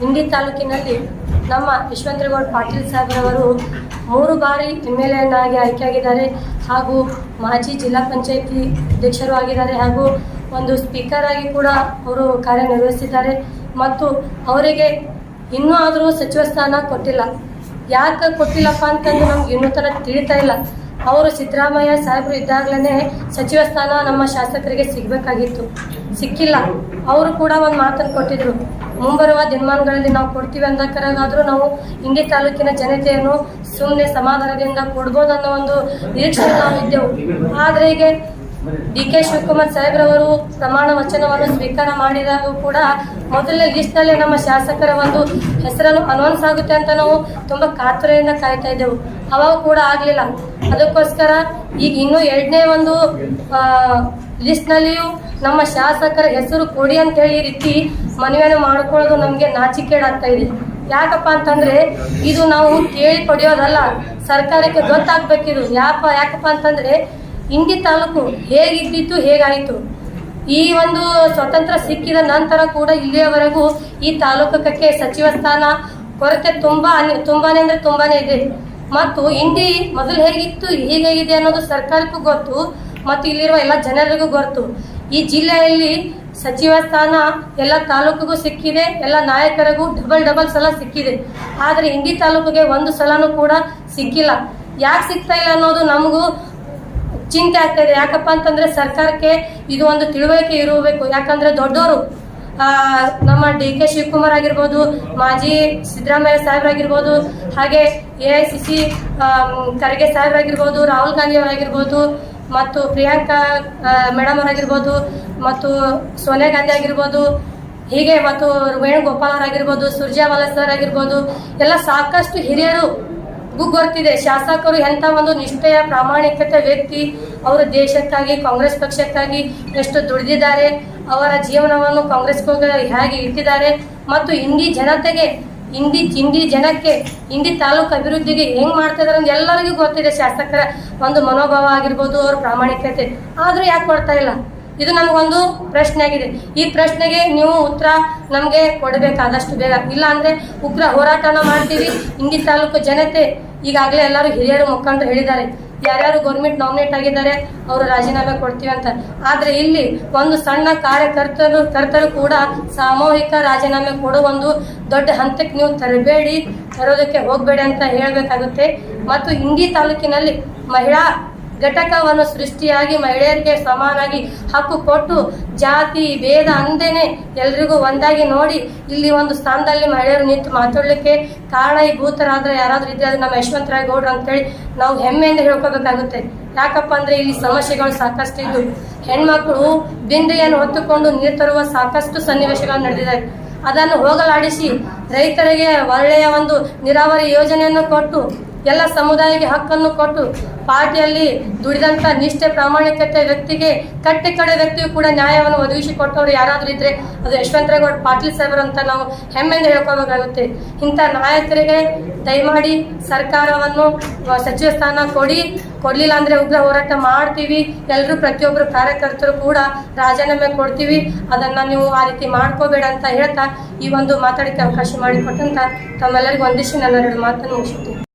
ಇಂಡಿ ತಾಲೂಕಿನಲ್ಲಿ ನಮ್ಮ ಯಶವಂತರೇಗೌಡ ಪಾಟೀಲ್ ಸಾಹೇಬ್ರವರು 3 ಬಾರಿ MLA ಆಗಿ ಆಯ್ಕೆಯಾಗಿದ್ದಾರೆ ಹಾಗೂ ಮಾಜಿ ಜಿಲ್ಲಾ ಪಂಚಾಯತಿ ಅಧ್ಯಕ್ಷರು ಆಗಿದ್ದಾರೆ ಹಾಗೂ ಒಂದು ಸ್ಪೀಕರ್ ಆಗಿ ಕೂಡ ಅವರು ಕಾರ್ಯನಿರ್ವಹಿಸಿದ್ದಾರೆ ಮತ್ತು ಅವರಿಗೆ ಇನ್ನೂ ಆದರೂ ಸಚಿವ ಸ್ಥಾನ ಕೊಟ್ಟಿಲ್ಲ. ಯಾಕೆ ಕೊಟ್ಟಿಲ್ಲಪ್ಪ ಅಂತಂದು ನಮ್ಗೆ ಇನ್ನೂ ತನಕ ತಿಳಿತಾ ಇಲ್ಲ. ಅವರು ಸಿದ್ದರಾಮಯ್ಯ ಸಾಹೇಬರು ಇದ್ದಾಗಲೇ ಸಚಿವ ಸ್ಥಾನ ನಮ್ಮ ಶಾಸಕರಿಗೆ ಸಿಗಬೇಕಾಗಿತ್ತು, ಸಿಕ್ಕಿಲ್ಲ. ಅವರು ಕೂಡ ಒಂದು ಮಾತನ್ನು ಕೊಟ್ಟಿದ್ರು, ಮುಂಬರುವ ದಿನಮಾನಗಳಲ್ಲಿ ನಾವು ಕೊಡ್ತೀವಿ ಅಂದಕರಾಗಾದರೂ ನಾವು ಇಂಡಿ ತಾಲೂಕಿನ ಜನತೆಯನ್ನು ಸುಮ್ಮನೆ ಸಮಾಧಾನದಿಂದ ಕೊಡ್ಬೋದು ಅನ್ನೋ ಒಂದು ನಿರೀಕ್ಷೆ ನಾವು ಇದ್ದೆವು. ಆದರೆ ಈಗ DK ಶಿವಕುಮಾರ್ ಸಾಹೇಬ್ರವರು ಪ್ರಮಾಣ ವಚನವನ್ನು ಸ್ವೀಕಾರ ಮಾಡಿದಾಗ ಕೂಡ ಮೊದಲನೇ ಲಿಸ್ಟ್ನಲ್ಲಿ ನಮ್ಮ ಶಾಸಕರ ಒಂದು ಹೆಸರನ್ನು ಅನೌನ್ಸ್ ಆಗುತ್ತೆ ಅಂತ ನಾವು ತುಂಬ ಕಾತುರೆಯಿಂದ ಕಾಯ್ತಾ ಇದ್ದೆವು. ಅವಾಗ ಕೂಡ ಆಗಲಿಲ್ಲ. ಅದಕ್ಕೋಸ್ಕರ ಈಗ ಇನ್ನೂ 2ನೇ ಒಂದು ಲಿಸ್ಟ್ನಲ್ಲಿಯೂ ನಮ್ಮ ಶಾಸಕರ ಹೆಸರು ಕೊಡಿ ಅಂತೇಳಿ ಈ ರೀತಿ ಮನವಿಯನ್ನು ಮಾಡ್ಕೊಳ್ಳೋದು ನಮಗೆ ನಾಚಿಕೆಡಾಗ್ತಾ ಇದೆ. ಯಾಕಪ್ಪ ಅಂತಂದರೆ ಇದು ನಾವು ಕೇಳಿ ಪಡೆಯೋದಲ್ಲ, ಸರ್ಕಾರಕ್ಕೆ ಗೊತ್ತಾಗಬೇಕಿದು. ಯಾಕಪ್ಪ ಅಂತಂದರೆ ಇಂಡಿ ತಾಲೂಕು ಹೇಗಿದ್ದಿತ್ತು ಹೇಗಾಯಿತು. ಈ ಒಂದು ಸ್ವತಂತ್ರ ಸಿಕ್ಕಿದ ನಂತರ ಕೂಡ ಇಲ್ಲಿಯವರೆಗೂ ಈ ತಾಲೂಕಕ್ಕೆ ಸಚಿವ ಸ್ಥಾನ ಕೊರತೆ ತುಂಬಾನೇ ಅಂದರೆ ತುಂಬಾನೇ ಇದೆ. ಮತ್ತು ಇಂಡಿ ಮೊದಲು ಹೇಗಿತ್ತು ಹೀಗಾಗಿದೆ ಅನ್ನೋದು ಸರ್ಕಾರಕ್ಕೂ ಗೊತ್ತು ಮತ್ತು ಇಲ್ಲಿರುವ ಎಲ್ಲ ಜನರಿಗೂ ಗೊತ್ತು. ಈ ಜಿಲ್ಲೆಯಲ್ಲಿ ಸಚಿವ ಸ್ಥಾನ ಎಲ್ಲ ತಾಲೂಕಿಗೂ ಸಿಕ್ಕಿದೆ, ಎಲ್ಲ ನಾಯಕರಿಗೂ ಡಬಲ್ ಸಲ ಸಿಕ್ಕಿದೆ. ಆದರೆ ಇಂಡಿ ತಾಲೂಕಿಗೆ ಒಂದು ಸಲನೂ ಕೂಡ ಸಿಕ್ಕಿಲ್ಲ. ಯಾಕೆ ಸಿಗ್ತಾ ಇಲ್ಲ ಅನ್ನೋದು ನಮಗೂ ಚಿಂತೆ ಆಗ್ತಾ ಇದೆ. ಯಾಕಪ್ಪ ಅಂತಂದರೆ ಸರ್ಕಾರಕ್ಕೆ ಇದು ಒಂದು ತಿಳುವಳಿಕೆ ಇರಬೇಕು. ಯಾಕಂದರೆ ದೊಡ್ಡವರು ನಮ್ಮ DK ಶಿವಕುಮಾರ್ ಆಗಿರ್ಬೋದು, ಮಾಜಿ ಸಿದ್ದರಾಮಯ್ಯ ಸಾಹೇಬ್ರಾಗಿರ್ಬೋದು, ಹಾಗೆ AICC ಖರ್ಗೆ ಸಾಹೇಬ್ರಾಗಿರ್ಬೋದು, ರಾಹುಲ್ ಗಾಂಧಿ ಅವರಾಗಿರ್ಬೋದು, ಮತ್ತು ಪ್ರಿಯಾಂಕಾ ಮೇಡಮ್ ಅವರಾಗಿರ್ಬೋದು, ಮತ್ತು ಸೋನಿಯಾ ಗಾಂಧಿ ಆಗಿರ್ಬೋದು, ಹೀಗೆ ಮತ್ತು ವೇಣುಗೋಪಾಲ್ ಅವರಾಗಿರ್ಬೋದು, ಸುರ್ಜೇವಾಲಾ ಸರ್ ಆಗಿರ್ಬೋದು, ಎಲ್ಲ ಸಾಕಷ್ಟು ಹಿರಿಯರು ಗೊತ್ತಿದೆ. ಶಾಸಕರು ಎಂಥ ಒಂದು ನಿಷ್ಠೆಯ ಪ್ರಾಮಾಣಿಕತೆ ವ್ಯಕ್ತಿ. ಅವರು ದೇಶಕ್ಕಾಗಿ ಕಾಂಗ್ರೆಸ್ ಪಕ್ಷಕ್ಕಾಗಿ ಎಷ್ಟು ದುಡಿದಿದ್ದಾರೆ, ಅವರ ಜೀವನವನ್ನು ಕಾಂಗ್ರೆಸ್ಗೆ ಹೇಗೆ ಇಟ್ಟಿದ್ದಾರೆ ಮತ್ತು ಇಂಡಿ ಜನತೆಗೆ ಇಂಡಿ ಜನಕ್ಕೆ ಇಂಡಿ ತಾಲೂಕು ಅಭಿವೃದ್ಧಿಗೆ ಹೆಂಗೆ ಮಾಡ್ತಾ ಇದ್ದಾರೆ ಅಂತ ಎಲ್ಲರಿಗೂ ಗೊತ್ತಿದೆ. ಶಾಸಕರ ಒಂದು ಮನೋಭಾವ ಆಗಿರ್ಬೋದು, ಅವ್ರ ಪ್ರಾಮಾಣಿಕತೆ. ಆದರೂ ಯಾಕೆ ಕೊಡ್ತಾ ಇಲ್ಲ? ಇದು ನಮಗೊಂದು ಪ್ರಶ್ನೆ ಆಗಿದೆ. ಈ ಪ್ರಶ್ನೆಗೆ ನೀವು ಉತ್ತರ ನಮಗೆ ಕೊಡಬೇಕಾದಷ್ಟು ಬೇಗ, ಇಲ್ಲ ಅಂದರೆ ಉಗ್ರ ಹೋರಾಟನ ಮಾಡ್ತೀವಿ. ಇಂಡಿ ತಾಲೂಕು ಜನತೆ ಈಗಾಗಲೇ ಎಲ್ಲರೂ ಹಿರಿಯರು ಮುಖಂಡರು ಹೇಳಿದ್ದಾರೆ, ಯಾರ್ಯಾರು ಗೌರ್ಮೆಂಟ್ ನಾಮಿನೇಟ್ ಆಗಿದ್ದಾರೆ ಅವರು ರಾಜೀನಾಮೆ ಕೊಡ್ತೀವಿ ಅಂತ. ಆದರೆ ಇಲ್ಲಿ ಒಂದು ಸಣ್ಣ ಕಾರ್ಯಕರ್ತರು ಕೂಡ ಸಾಮೂಹಿಕ ರಾಜೀನಾಮೆ ಕೊಡೋ ಒಂದು ದೊಡ್ಡ ಹಂತಕ್ಕೆ ನೀವು ತರೋದಕ್ಕೆ ಹೋಗಬೇಡಿ ಅಂತ ಹೇಳಬೇಕಾಗುತ್ತೆ. ಮತ್ತು ಇಂಡಿ ತಾಲೂಕಿನಲ್ಲಿ ಮಹಿಳಾ ಘಟಕವನ್ನು ಸೃಷ್ಟಿಯಾಗಿ ಮಹಿಳೆಯರಿಗೆ ಸಮಾನಾಗಿ ಹಕ್ಕು ಕೊಟ್ಟು ಜಾತಿ ಭೇದ ಅಂದೇನೆ ಎಲ್ರಿಗೂ ಒಂದಾಗಿ ನೋಡಿ ಇಲ್ಲಿ ಒಂದು ಸ್ಥಾನದಲ್ಲಿ ಮಹಿಳೆಯರು ನಿಂತು ಮಾತಾಡಲಿಕ್ಕೆ ಕಾರಣೀಭೂತರಾದರೆ ಯಾರಾದರೂ ಇದ್ದರೆ ಅದು ನಮ್ಮ ಯಶವಂತರೇಗೌಡರು ಅಂತೇಳಿ ನಾವು ಹೆಮ್ಮೆಯಿಂದ ಹೇಳ್ಕೋಬೇಕಾಗುತ್ತೆ. ಯಾಕಪ್ಪ ಅಂದರೆ ಇಲ್ಲಿ ಸಮಸ್ಯೆಗಳು ಸಾಕಷ್ಟು ಇದ್ದು ಹೆಣ್ಮಕ್ಳು ಬಿಂದೆಯನ್ನು ಹೊತ್ತುಕೊಂಡು ನೀರು ತರುವ ಸಾಕಷ್ಟು ಸನ್ನಿವೇಶಗಳು ನಡೆದಿದೆ. ಅದನ್ನು ಹೋಗಲಾಡಿಸಿ ರೈತರಿಗೆ ಒಳ್ಳೆಯ ಒಂದು ನೀರಾವರಿ ಯೋಜನೆಯನ್ನು ಕೊಟ್ಟು ಎಲ್ಲ ಸಮುದಾಯಕ್ಕೆ ಹಕ್ಕನ್ನು ಕೊಟ್ಟು ಪಾರ್ಟಿಯಲ್ಲಿ ದುಡಿದಂಥ ನಿಷ್ಠೆ ಪ್ರಾಮಾಣಿಕತೆ ವ್ಯಕ್ತಿಗೆ ಕಡೆ ವ್ಯಕ್ತಿಯು ಕೂಡ ನ್ಯಾಯವನ್ನು ಒದಗಿಸಿಕೊಟ್ಟವರು ಯಾರಾದರೂ ಇದ್ದರೆ ಅದು ಯಶವಂತರೇಗೌಡ ಪಾಟೀಲ್ ಸಾಹೇಬರು ಅಂತ ನಾವು ಹೆಮ್ಮೆಯಿಂದ ಹೇಳ್ಕೋಬೇಕಾಗುತ್ತೆ. ಇಂಥ ನಾಯಕರಿಗೆ ದಯಮಾಡಿ ಸರ್ಕಾರವನ್ನು ಸಚಿವ ಸ್ಥಾನ ಕೊಡಲಿಲ್ಲ ಅಂದರೆ ಉಗ್ರ ಹೋರಾಟ ಮಾಡ್ತೀವಿ. ಎಲ್ಲರೂ ಪ್ರತಿಯೊಬ್ಬರು ಕಾರ್ಯಕರ್ತರು ಕೂಡ ರಾಜೀನಾಮೆ ಕೊಡ್ತೀವಿ. ಅದನ್ನು ನೀವು ಆ ರೀತಿ ಮಾಡ್ಕೋಬೇಡ ಅಂತ ಹೇಳ್ತಾ ಈ ಒಂದು ಮಾತಾಡೋಕ್ಕೆ ಅವಕಾಶ ಮಾಡಿಕೊಟ್ಟಂತ ತಮ್ಮೆಲ್ಲರಿಗೂ ಒಂದಿಷ್ಟು ನನ್ನ 2 ಮಾತನ್ನು ಮುಗಿಸುತ್ತೀನಿ.